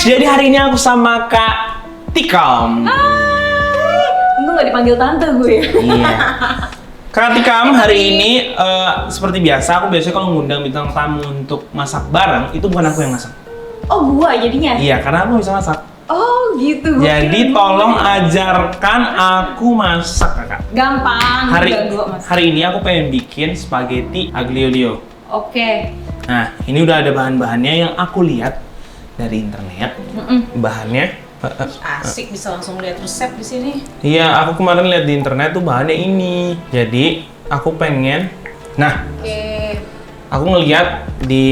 Jadi hari ini aku sama Kak Tikam. Untung gak dipanggil tante gue. Iya. Kak Tikam hari ini seperti biasa, aku biasanya kalau ngundang bintang tamu untuk masak bareng, itu bukan aku yang masak. Oh, gua jadinya? Iya, karena aku bisa masak. Oh gitu. Jadi tolong ajarkan aku masak, Kakak. Gampang. Hari ini aku pengen bikin spaghetti aglio olio. Oke. Nah, ini udah ada bahan-bahannya yang aku lihat dari internet. Bahannya Asik, bisa langsung lihat resep di sini. iya, aku kemarin lihat di internet tuh bahannya ini. Jadi, aku pengen Oke. aku ngeliat di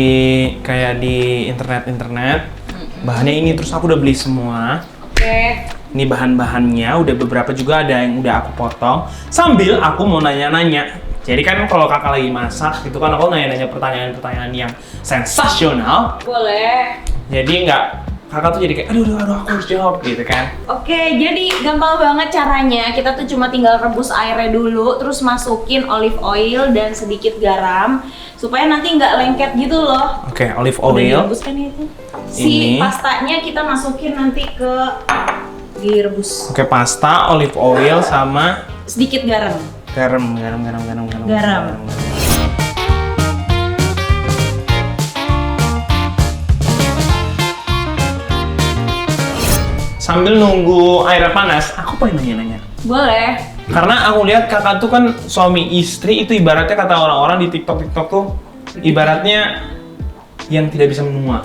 kayak di internet bahannya ini, terus aku udah beli semua. Oke. Ini bahan-bahannya, udah beberapa juga ada yang udah aku potong. Sambil aku mau nanya-nanya. Jadi kan kalau kakak lagi masak, itu kan aku nanya-nanya pertanyaan-pertanyaan yang sensasional. Boleh. Jadi kakak tuh jadi kayak, aduh aku harus jawab gitu kan. Oke, jadi gampang banget caranya. Kita tuh cuma tinggal rebus airnya dulu, terus masukin olive oil dan sedikit garam supaya nanti nggak lengket gitu loh. Oke, olive Udah oil. direbus kan itu? Si Ini. pastanya kita masukin nanti ke direbus. Oke, pasta, olive oil sama Sedikit garam. garam. Sambil nunggu airnya panas, aku pengen nanya-nanya. Boleh. Karena aku lihat kakak tuh kan suami istri itu ibaratnya kata orang-orang di TikTok tuh ibaratnya yang tidak bisa menua.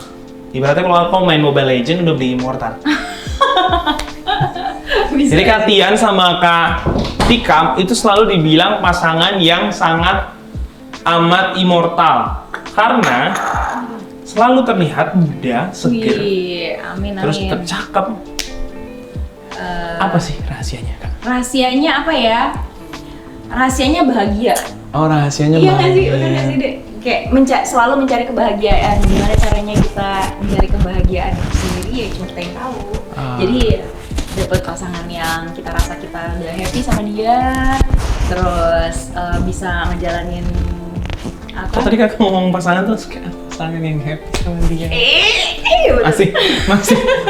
Ibaratnya kalau aku main Mobile Legends udah beli immortal. Jadi Kak Tian sama Kak Tikam itu selalu dibilang pasangan yang sangat amat immortal karena selalu terlihat muda, seger, Wih, amin. terus tetap cakep. Apa sih rahasianya, Kak? Rahasianya apa ya? Rahasianya bahagia. Oh, rahasianya Iya nggak sih? Udah nggak sih, Dek? Kayak selalu mencari kebahagiaan. Gimana caranya kita mencari kebahagiaan itu sendiri ya cuma kita yang tahu. Jadi dapat pasangan yang kita rasa kita udah happy sama dia, terus bisa ngejalanin apa? Kok tadi kakak ngomong pasangan terus kayak pasangan yang happy sama dia? Bener.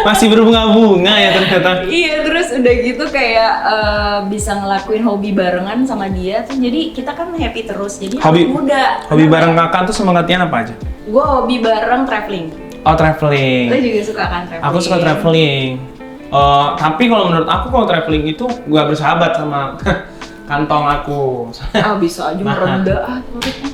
Masih berbunga-bunga ya ternyata. Iya, terus udah gitu kayak bisa ngelakuin hobi barengan sama dia tuh, jadi kita kan happy terus, jadi Hobi- awet muda. Hobi bareng kakak tuh sama Kak Tian apa aja? Gue hobi bareng traveling. Oh, traveling. Lo juga suka kan traveling? Aku suka traveling. Tapi kalau menurut aku kalau traveling itu gak bersahabat sama kantong aku. Ah, bisa aja merendah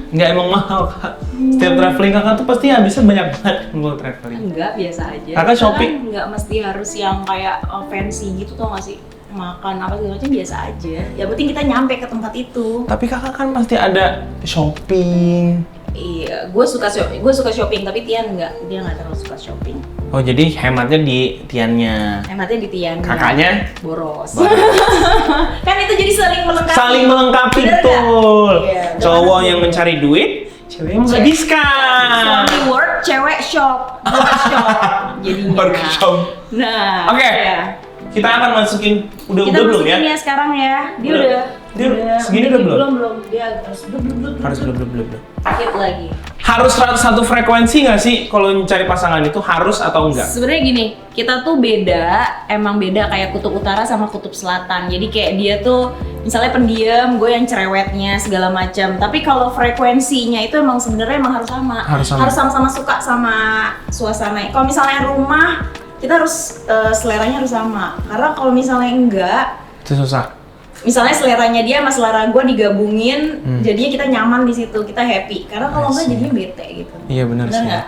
Nggak, emang mahal, Kak. Setiap traveling kakak tuh pasti habisnya banyak banget kalau traveling. Enggak, biasa aja. Kakak shopping? Kan nggak mesti harus yang kayak fancy gitu, tau gak sih? Makan apa segala macam biasa aja. Ya penting kita nyampe ke tempat itu. Tapi kakak kan pasti ada shopping. Iya, gue suka shopping, tapi Tian dia nggak terlalu suka shopping. Oh, jadi hematnya di Tiannya. Hematnya di Tian. Kakaknya? Boros. Kan itu jadi saling melengkapi. Saling melengkapi, Bener nggak? betul. Iya, Cowok yang mencari duit, cewek yang menghabiskan. Suami work, cewek shop, workshop. Jadinya. Workshop. Nah. Oke. Ya. Kita akan masukin Kita belum ya? masukin ya sekarang ya. Dia Udah. udah. Segini udah belum? Belum. Dia harus belum. Harus belum. Dikit lagi. Harus satu frekuensi nggak sih kalau mencari pasangan itu, harus atau enggak? Sebenarnya gini, kita tuh emang beda kayak kutub utara sama kutub selatan. Jadi kayak dia tuh misalnya pendiam, gue yang cerewetnya segala macam. Tapi kalau frekuensinya itu emang sebenarnya harus sama. Harus sama. Harus sama-sama suka sama suasana. Kalau misalnya rumah, kita harus seleranya harus sama. Karena kalau misalnya enggak, Itu susah. misalnya seleranya dia sama selera gue digabungin, jadinya kita nyaman di situ, kita happy. Karena kalau enggak jadinya bete gitu. Iya benar sih. nggak?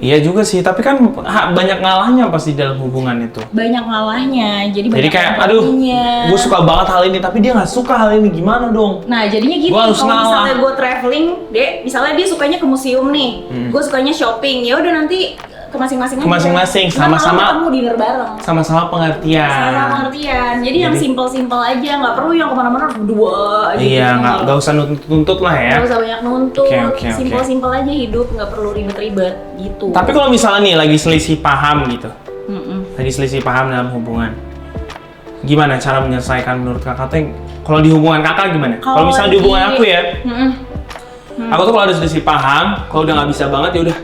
Iya juga sih, tapi kan banyak ngalahnya pasti dalam hubungan itu. Banyak ngalahnya, jadi banyak Kayak, aduh, empatinya. gue suka banget hal ini, tapi dia nggak suka hal ini, gimana dong? Nah jadinya gini, Gua harus kalau ngalah. misalnya gue traveling, misalnya dia sukanya ke museum nih, gue sukanya shopping, ya udah nanti ke masing-masing aja. Ke masing-masing, Ntar sama-sama. malam ketemu dinner bareng. Sama-sama pengertian. Sama pengertian. Jadi yang Jadi- simpel-simpel aja, nggak perlu yang kemana-mana berdua. Iya, nggak usah nuntut lah ya. Nggak usah banyak nuntut. Oke. Simpel-simpel aja hidup, nggak perlu ribet-ribet gitu. Tapi kalau misalnya nih lagi selisih paham gitu, Mm-mm. lagi selisih paham dalam hubungan, gimana cara menyelesaikan menurut kakak tuh? Kalau di hubungan kakak gimana? Kalau misalnya di hubungan aku ya, Mm-mm. aku tuh kalau ada selisih paham, kalau udah nggak bisa banget ya udah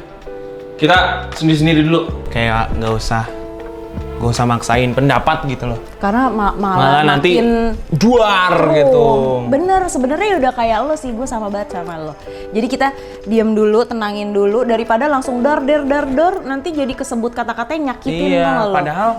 kita sendiri-sendiri dulu. Kayak nggak usah maksain pendapat gitu loh. Karena malah nanti makin duar gitu. Bener, sebenarnya udah kayak lo sih, gue sama banget sama lo. Jadi kita diam dulu, tenangin dulu, daripada langsung dar, nanti jadi kesebut kata-kata yang nyakitin lo. Padahal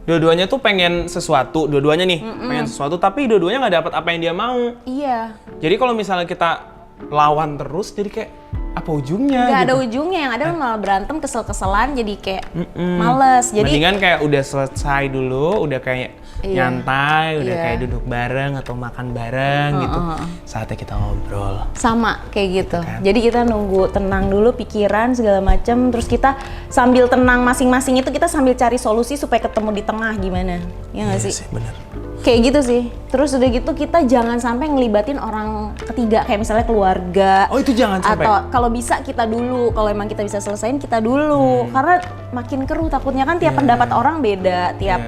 dua-duanya tuh pengen sesuatu, dua-duanya nih pengen sesuatu, tapi dua-duanya nggak dapat apa yang dia mau. Iya. Jadi kalau misalnya kita lawan terus, jadi kayak apa ujungnya? Gak gitu. ada ujungnya, yang ada malah berantem, kesel-keselan, jadi kayak males. Jadi mendingan kayak udah selesai dulu, udah kayak nyantai, udah Iya. kayak duduk bareng atau makan bareng gitu. Saatnya kita ngobrol. sama kayak gitu. Kan. Jadi kita nunggu tenang dulu pikiran segala macem, terus kita sambil tenang masing-masing itu kita sambil cari solusi supaya ketemu di tengah gimana. Ya nggak sih? Bener. Kayak gitu sih. Terus udah gitu kita jangan sampai ngelibatin orang ketiga kayak misalnya keluarga. Oh, itu jangan sampai. Atau kalau bisa kita dulu, kalau emang kita bisa selesain kita dulu. Karena makin keruh takutnya kan tiap pendapat orang beda, tiap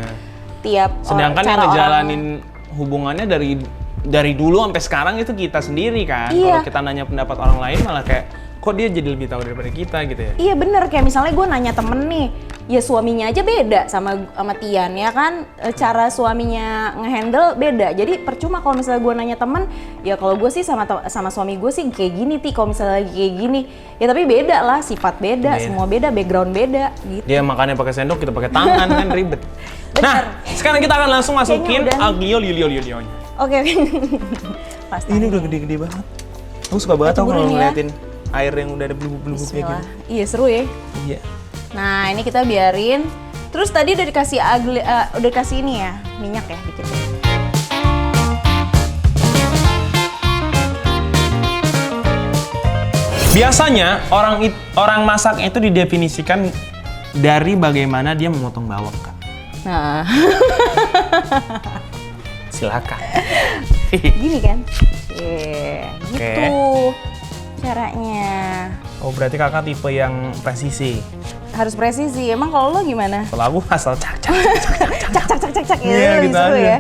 Sedangkan yang cara ngejalanin hubungannya dari dulu sampai sekarang itu kita sendiri kan. Iya. Kalau kita nanya pendapat orang lain malah kayak kok dia jadi lebih tahu daripada kita gitu ya. Iya bener, kayak misalnya gue nanya temen nih, ya suaminya aja beda sama Tian ya kan, cara suaminya ngehandle beda. Jadi percuma kalau misalnya gue nanya temen, ya kalau gue sih sama suami gue sih kayak gini kalau misalnya lagi kayak gini, ya tapi beda lah, sifat beda, semua beda, background beda gitu. Dia makannya pakai sendok, kita pakai tangan kan ribet. Bener. Nah, sekarang kita akan langsung masukin Kayaknya udah aglio-lio-nya. Oke. Pasti. Ini udah gede-gede banget. Aku suka banget tau Cemburuin kalau ya. ngeliatin air yang udah ada belubuk-belubuknya gitu. Bismillah. Iya seru ya. Iya. Nah ini kita biarin. Terus tadi udah dikasih udah dikasih ini ya, minyak ya dikit. Biasanya orang masak itu didefinisikan dari bagaimana dia memotong bawang, Kak. Nah, Silakan. gini kan? Gitu caranya. Oh, berarti Kakak tipe yang presisi. Harus presisi. Emang kalau lo gimana? Kalau aku asal cak. Cak ya. Iya, Lebih gitu seru aja. ya.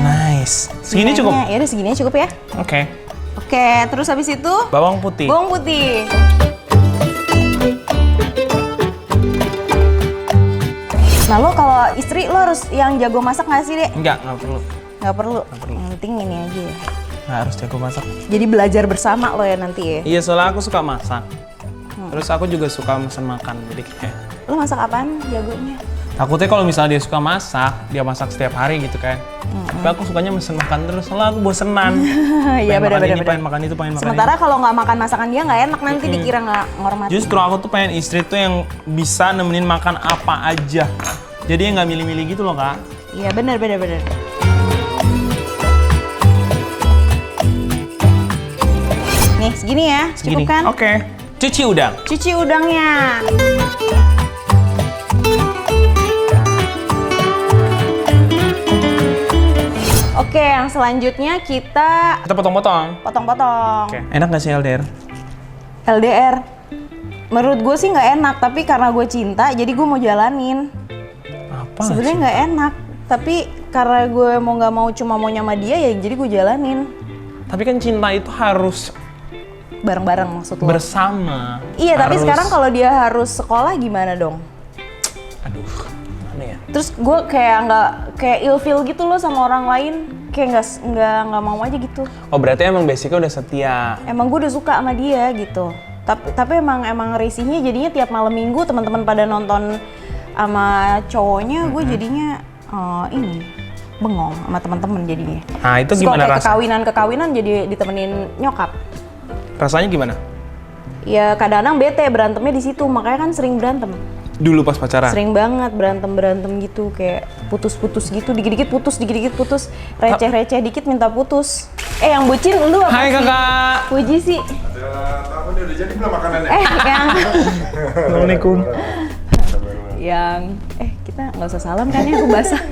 Nice. Segini cukup? Ya udah segini cukup ya. Oke. Oke, terus habis itu Bawang putih. bawang putih. Nah lo kalau istri lo harus yang jago masak nggak sih dek? Enggak perlu. Nggak perlu. Yang penting ini aja ya. Nggak harus jago masak. Jadi belajar bersama lo ya nanti ya. Iya, soalnya aku suka masak. Terus aku juga suka mesen makan. Jadi kayak Lo masak apaan jagonya? takutnya kalau misalnya dia suka masak, dia masak setiap hari gitu kan. Tapi aku sukanya mesen makan terus, soalnya aku bosenan. Iya Pengen makan ini, benar-benar. pengen makan itu, pengen makan Sementara kalau nggak makan masakan dia nggak enak nanti dikira nggak ngormatin. Justru aku tuh pengen istri tuh yang bisa nemenin makan apa aja. Jadi yang nggak milih-milih gitu loh, Kak. Iya benar. Nih segini ya, Segini. cukup kan? Oke. Cuci udang. Cuci udangnya. Oke, yang selanjutnya kita Kita potong-potong. potong-potong. Oke. Enak nggak sih LDR? LDR. Menurut gue sih nggak enak, tapi karena gue cinta, jadi gue mau jalanin. Apa? Sebenarnya nggak enak, tapi karena gue mau nggak mau cuma mau sama dia ya, jadi gue jalanin Tapi kan cinta itu harus bareng-bareng maksud lo. bersama. Iya, tapi Harus- sekarang kalau dia harus sekolah gimana dong? Aduh, gimana ya? Terus gue kayak ilfeel gitu loh sama orang lain, kayak nggak mau aja gitu. Oh, berarti emang basicnya udah setia. Emang gue udah suka sama dia gitu. Tapi emang risihnya jadinya tiap malam minggu teman-teman pada nonton sama cowoknya, gue jadinya ini bengong sama teman-teman jadinya. Nah, itu Terus gimana kalau rasanya? kayak kekawinan jadi ditemenin nyokap. Rasanya gimana? Ya kadang-kadang bete berantemnya di situ, makanya kan sering berantem. Dulu pas pacaran? Sering banget berantem gitu, kayak putus-putus gitu, dikit-dikit putus, receh-receh dikit minta putus. Yang bucin lu apa Hai sih? Kakak. Puji sih. Aku udah jadi belum makanannya? Yang Assalamualaikum. kita nggak usah salam kan ya, aku basah.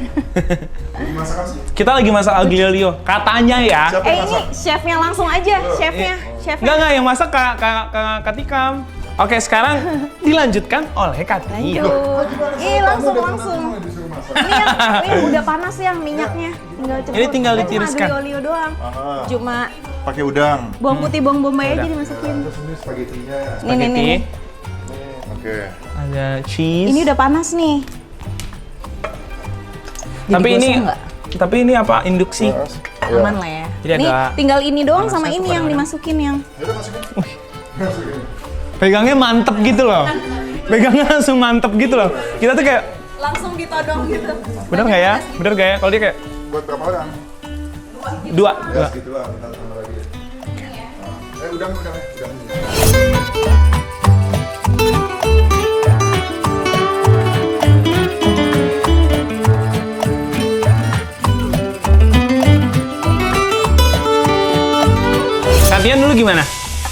Masak apa sih? Kita lagi masak aglio-olio. Katanya ya. Siapa yang Ini masak? chefnya langsung aja, chefnya. Enggak, yang masak Kak Tikam. Oke, sekarang dilanjutkan oleh Kati. Lanjut. Langsung. Ini udah panas ya minyaknya. Tinggal Ini tinggal ditiriskan. Cuma olio doang. Cuma Pakai udang. bawang putih, bawang bombay aja dimasukin. Terus ini spaghettinya. Spaghetti. Nih. Oke. Ada cheese. Ini udah panas nih. Tapi Jadi ini gosong nggak? tapi ini apa? Induksi. Ya. Aman lah ya. Jadi Nih agak tinggal ini doang sama panasnya ini tuh yang kadang-kadang. dimasukin yang. Yaudah masukin. Masukin. Pegangnya mantep gitu loh. Pegangnya langsung mantep gitu loh. Kita tuh kayak Langsung ditodong gitu. bener nggak ya? Bener nggak ya? Kalau dia kayak Buat berapa orang? dua. Ya segitulah, kita tambah lagi. Udang. Katian dulu gimana?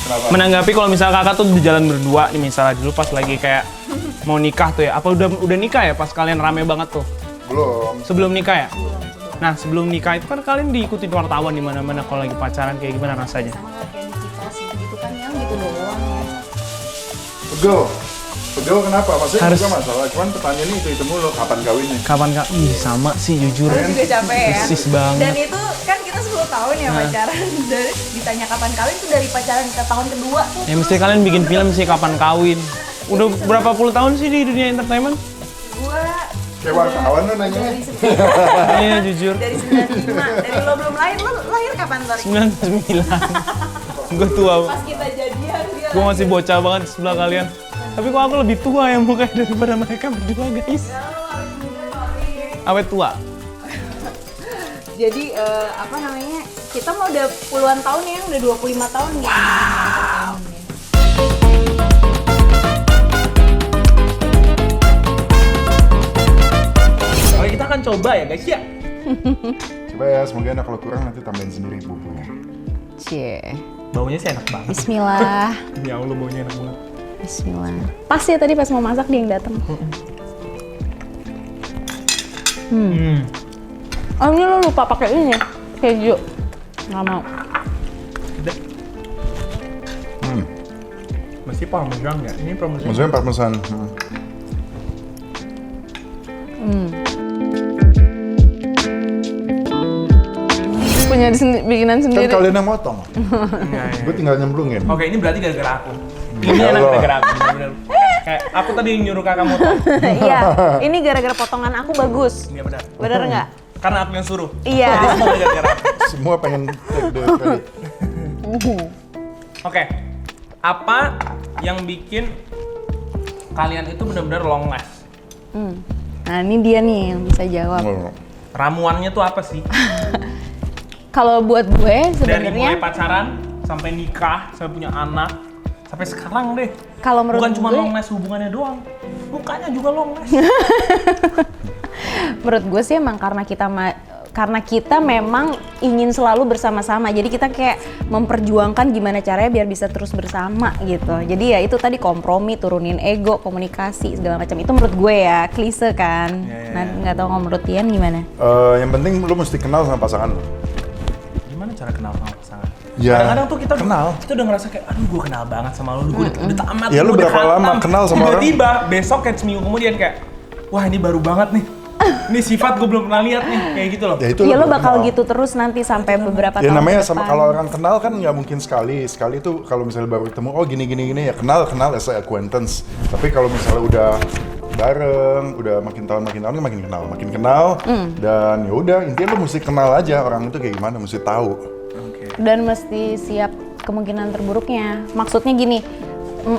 Kenapa? Menanggapi kalau misalnya kakak tuh di jalan berdua nih misalnya dulu pas lagi kayak mau nikah tuh ya. Apa udah nikah ya pas kalian rame banget tuh? Belum. Sebelum nikah ya? Nah, sebelum nikah itu kan kalian diikutin wartawan di mana-mana kalau lagi pacaran kayak gimana rasanya? Sama kayak di Cipasi gitu kan yang gitu doang ya. Pegel kenapa? Maksudnya Harus- juga masalah. Cuman pertanyaannya itu mulu. Kapan kawinnya? Kapan kak? Ih, sama sih jujur. Aku juga capek ya. Persis banget. Dan itu kan kita 10 tahun ya pacaran. Dari ditanya kapan kawin tuh dari pacaran ke tahun kedua tuh. Ya mesti kalian bikin film sih kapan kawin. Udah berapa puluh tahun sih di dunia entertainment? Gua Kayak wartawan lo nanya. dari 9 Iya jujur. dari 95. Dari lo belum lahir, lo lahir kapan Tor? 99. Gue tua. Pas kita jadian dia. Gue masih bocah banget di sebelah kalian. Tapi kok aku lebih tua ya mukanya daripada mereka berdua guys. Awet tua. Jadi apa namanya? Kita mau udah puluhan tahun ya, udah 25 tahun ya. Oke, kita akan coba ya guys ya. Coba ya, semoga enak. Kalau kurang nanti tambahin sendiri bumbunya. Cie. Baunya sih enak banget. Bismillah. Ya Allah baunya enak banget. Bismillah. Pas ya tadi pas mau masak dia yang datang. Oh ini lo lupa pakai ini ya, keju. Nggak mau. Mesti parmesan ya? Ini parmesan. Maksudnya parmesan. Punya bikinan Kan sendiri. kalian yang motong. Iya, iya. Gue tinggal nyemplungin. Oke, ini berarti gara-gara aku. Ini Ya enak Allah. gara-gara aku, bener-bener. Kayak aku tadi yang nyuruh kakak motong. Iya, ini gara-gara potongan aku bagus. Iya benar. Bener nggak? Karena aku yang suruh. Iya. Jadi semua gara-gara aku. Semua pengen take the credit. Oke, apa yang bikin kalian itu benar-benar long last? Nah ini dia nih yang bisa jawab. Oh. Ramuannya tuh apa sih? Kalau buat gue Dari mulai sebenarnya, pacaran sampai nikah, sampai punya anak, sampai sekarang deh. kalau menurut Bukan cuma gue, long last hubungannya doang, mukanya juga long last. menurut gue sih emang karena kita memang ingin selalu bersama-sama. Jadi kita kayak memperjuangkan gimana caranya biar bisa terus bersama gitu. Jadi ya itu tadi kompromi, turunin ego, komunikasi segala macam. Itu menurut gue ya klise kan. Iya. Nah nggak tahu kalau menurut Tian gimana? Yang penting lu mesti kenal sama pasangan lu. Gimana cara kenal sama pasangan? Ya, Kadang-kadang tuh kita kenal. udah ngerasa kayak, aduh gue kenal banget sama lu gue udah tamat. Ya, lu gua udah berapa lama khatam. kenal sama orang? Tiba-tiba besok kayak seminggu kemudian kayak, wah ini baru banget nih. Ini sifat gue belum pernah lihat nih, kayak gitu loh. Ya itu Iya lo baru bakal kenal. gitu terus nanti sampai beberapa Ya tahun namanya ke sama depan. kalau orang kenal kan nggak mungkin sekali. Sekali tuh kalau misalnya baru ketemu, oh gini ya kenal as a acquaintance. Tapi kalau misalnya udah bareng, udah makin tahun kan makin kenal. Dan ya udah intinya lu mesti kenal aja orang itu kayak gimana, mesti tahu. Dan mesti siap kemungkinan terburuknya. Maksudnya gini,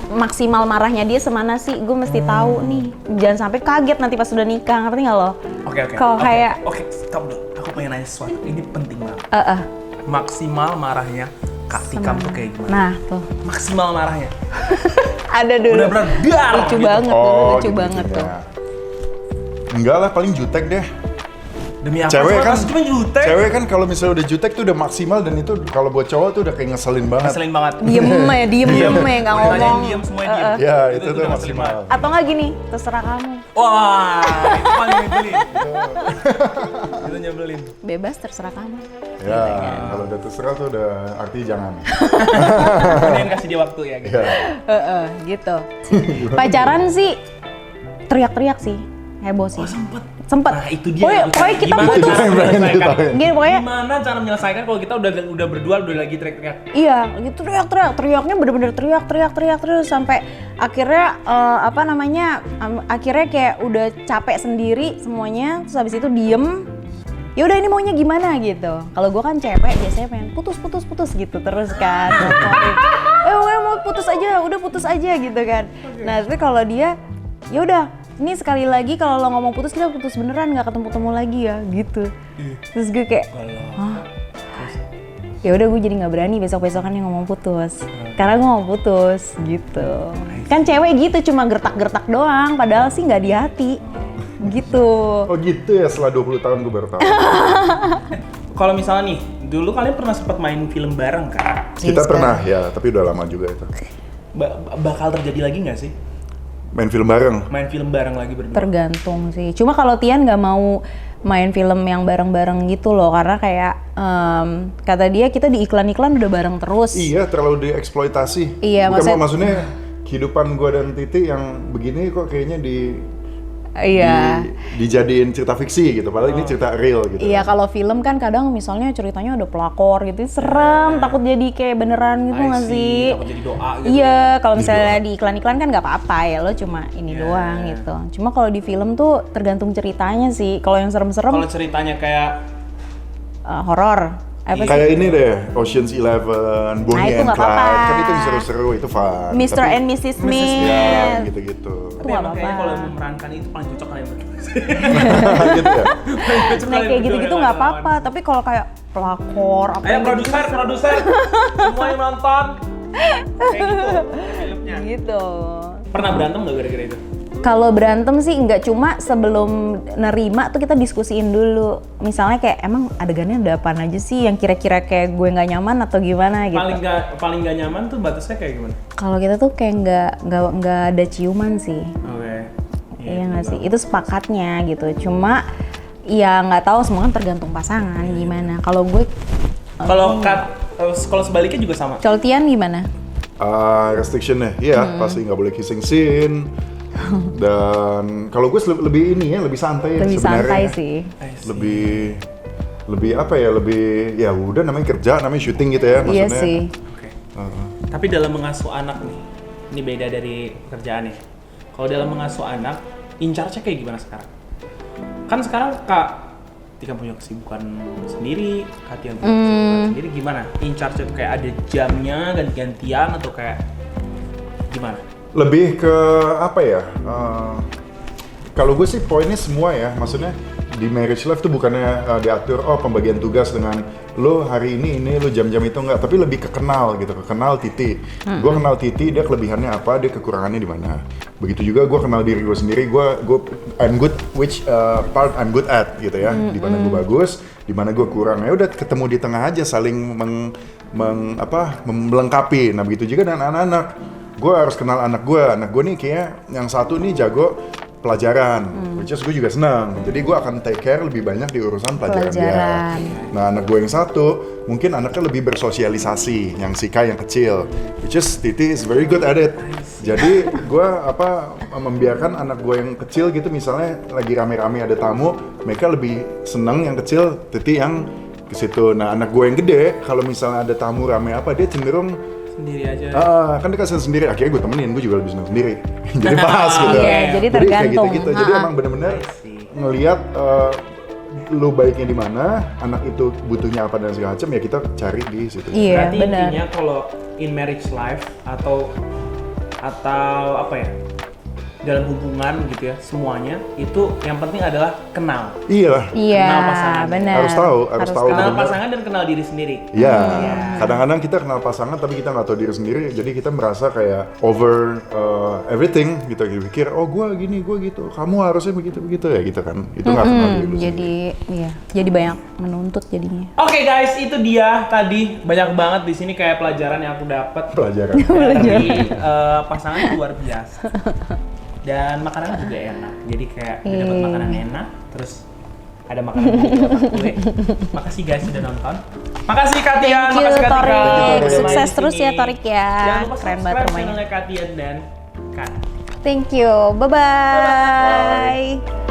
maksimal marahnya dia semana sih? Gue mesti tahu nih. Jangan sampai kaget nanti pas udah nikah, ngerti nggak lo? Oke. Kalau kayak- Oke, stop dulu. Aku pengen nanya sesuatu. Ini penting banget. Maksimal marahnya Kak Tikam tuh kayak gimana? Nah tuh, Maksimal marahnya. ada dulu. Bener-bener dar Lucu gitu. banget tuh, lucu gitu banget gitu tuh. ya. Enggak lah, paling jutek deh. Demi apa? Cewek kan, cuma jutek. cewek kan kalau misalnya udah jutek tuh udah maksimal dan itu kalau buat cowok tuh udah kayak ngeselin banget. Ngeselin banget. Diem ya, diem ya, nggak Mau ditanyain ngomong. diem, semuanya diem. Ya itu tuh udah ngeselin maksimal. banget. Atau nggak gini, terserah kamu. Wah, itu paling nyebelin. Itu nyebelin. Bebas terserah kamu. Ya kalau udah terserah tuh udah arti jangan. Kemudian kasih dia waktu ya gitu. Ya. Gitu. Pacaran sih teriak-teriak sih, heboh sih. Oh, sempet. Sempet. Nah, itu dia. Pokoknya kita Gimana putus. cara menyelesaikan? Gini pokoknya. Gimana cara menyelesaikan kalau kita udah berdua udah lagi teriak-teriak? Iya, gitu teriaknya bener-bener teriak terus sampai akhirnya akhirnya kayak udah capek sendiri semuanya, terus habis itu diem. Ya udah ini maunya gimana gitu. Kalau gue kan cewek biasanya pengen putus gitu terus kan. Mau putus aja, udah putus aja gitu kan. Nah, tapi kalau dia ya udah ini sekali lagi kalau lo ngomong putus kita putus beneran nggak ketemu lagi ya gitu. Terus gue kayak hah? Ya udah gue jadi nggak berani besok-besokannya ngomong putus karena gue mau putus gitu. Kan cewek gitu cuma gertak-gertak doang padahal sih nggak di hati gitu. Oh gitu ya, setelah 20 tahun gue baru tahu. Kalau misalnya nih, dulu kalian pernah sempat main film bareng kan? Kita pernah ya, tapi udah lama juga itu. Bakal terjadi lagi nggak sih? Main film bareng. Main film bareng lagi berdua? Tergantung sih. Cuma kalau Tian nggak mau main film yang bareng-bareng gitu loh, karena kayak kata dia kita di iklan-iklan udah bareng terus. Iya, terlalu dieksploitasi. Iya, maksudnya kehidupan gue dan Titi yang begini kok kayaknya Iya. dijadiin cerita fiksi gitu, padahal ini cerita real gitu. Iya, kalau film kan kadang misalnya ceritanya ada pelakor gitu, serem, takut jadi kayak beneran gitu nggak sih? Takut jadi doa gitu. Iya, kalau misalnya di iklan-iklan kan nggak apa-apa ya, lo cuma ini doang gitu. Cuma kalau di film tuh tergantung ceritanya sih. Kalau yang serem-serem, Kalau ceritanya kayak horor. Apa sih? Kayak ini deh, Ocean's 11, Bonnie itu and nggak Clyde, apa-apa. kan itu yang seru-seru, itu fun. Mr. and Mrs. Smith. Ya, gitu-gitu. tapi nggak emang kayaknya apa-apa. kalau memerankan itu paling cocok kalian berdua. Gitu ya. Nah kayak gitu-gitu nggak apa-apa, tapi kalau kayak pelakor apa Ayo yang produser, semua yang nonton. Kayak gitu filmnya. gitu. Pernah berantem nggak gara-gara itu? Kalau berantem sih nggak, cuma sebelum nerima tuh kita diskusiin dulu. Misalnya kayak emang adegannya ada apaan aja sih yang kira-kira kayak gue nggak nyaman atau gimana gitu. Paling nggak nyaman tuh batasnya kayak gimana? Kalau kita tuh kayak nggak ada ciuman sih. Oke. Iya nggak sih? Itu sepakatnya gitu. Cuma ya nggak tahu, semua kan tergantung pasangan gimana. Kalau gue Kalau sebaliknya juga sama. Kalau Tian gimana? Restrictionnya, iya pasti nggak boleh kissing scene. Dan kalau gue lebih ini ya, lebih santai Lebih sebenarnya. santai sih. Lebih apa ya, lebih ya udah namanya kerja, namanya syuting gitu ya maksudnya. Iya sih. Oke. Tapi dalam mengasuh anak nih, ini beda dari kerjaan ya. Kalau dalam mengasuh anak, in charge-nya kayak gimana sekarang? Kan sekarang Kak Tika punya kesibukan sendiri, Kak Tian punya kesibukan sendiri, gimana? In charge-nya tuh kayak ada jamnya, ganti-gantian atau kayak gimana? Lebih ke apa ya? Kalau gue sih poinnya semua ya, maksudnya di marriage life tuh bukannya diatur pembagian tugas dengan lo hari ini lo jam-jam itu enggak, tapi lebih ke kenal gitu, kenal Titi. Gue kenal Titi, dia kelebihannya apa, dia kekurangannya di mana. Begitu juga gue kenal diri gue sendiri, I'm good which part I'm good at gitu ya. Di mana gue bagus, di mana gue kurang. Ya udah ketemu di tengah aja, saling melengkapi. Nah begitu juga dengan anak-anak. Gue harus kenal anak gue nih kayak yang satu nih jago pelajaran, which is gue juga senang. Jadi gue akan take care lebih banyak di urusan pelajaran dia. Nah anak gue yang satu, mungkin anaknya lebih bersosialisasi, yang Sika yang kecil, which is Titi is very good at it. Jadi gue membiarkan anak gue yang kecil gitu, misalnya lagi rame-rame ada tamu, mereka lebih senang yang kecil, Titi yang ke situ. Nah anak gue yang gede, kalau misalnya ada tamu rame apa, dia cenderung Sendiri aja. kan dia kasih sendiri, akhirnya gue temenin, gue juga lebih senang sendiri. Jadi pas gitu. Iya, jadi tergantung. Kayak gitu. Jadi emang bener-bener ngelihat lu baiknya di mana, anak itu butuhnya apa dan segala macam, ya kita cari di situ. Iya, Berarti benar. intinya kalau in marriage life atau apa ya? dalam hubungan gitu ya, semuanya itu yang penting adalah kenal. Iya. Iya, Kenal pasangan. benar. Harus tahu Kenal benar-benar. pasangan dan kenal diri sendiri. Iya, kadang-kadang kita kenal pasangan tapi kita nggak tahu diri sendiri, jadi kita merasa kayak over everything gitu. Kita pikir, oh gue gini, gue gitu, kamu harusnya begitu-begitu ya gitu kan. Itu nggak kenal diri lu sendiri. Jadi, iya, jadi banyak menuntut jadinya. Oke guys, itu dia tadi banyak banget di sini kayak pelajaran yang aku dapat Pelajaran. dari pasangan luar biasa. Dan makanan juga enak. Jadi kayak udah dapat makanan enak, terus ada makanan di otak gue. Makasih guys sudah nonton. Makasih Katian, Thank you, makasih Katika. Torik. Thank you, Torik. Sukses Main terus di ya, sini. Torik ya. Jangan lupa Keren banget subscribe rumahnya. channelnya Katian dan Kat. Thank you. Bye-bye.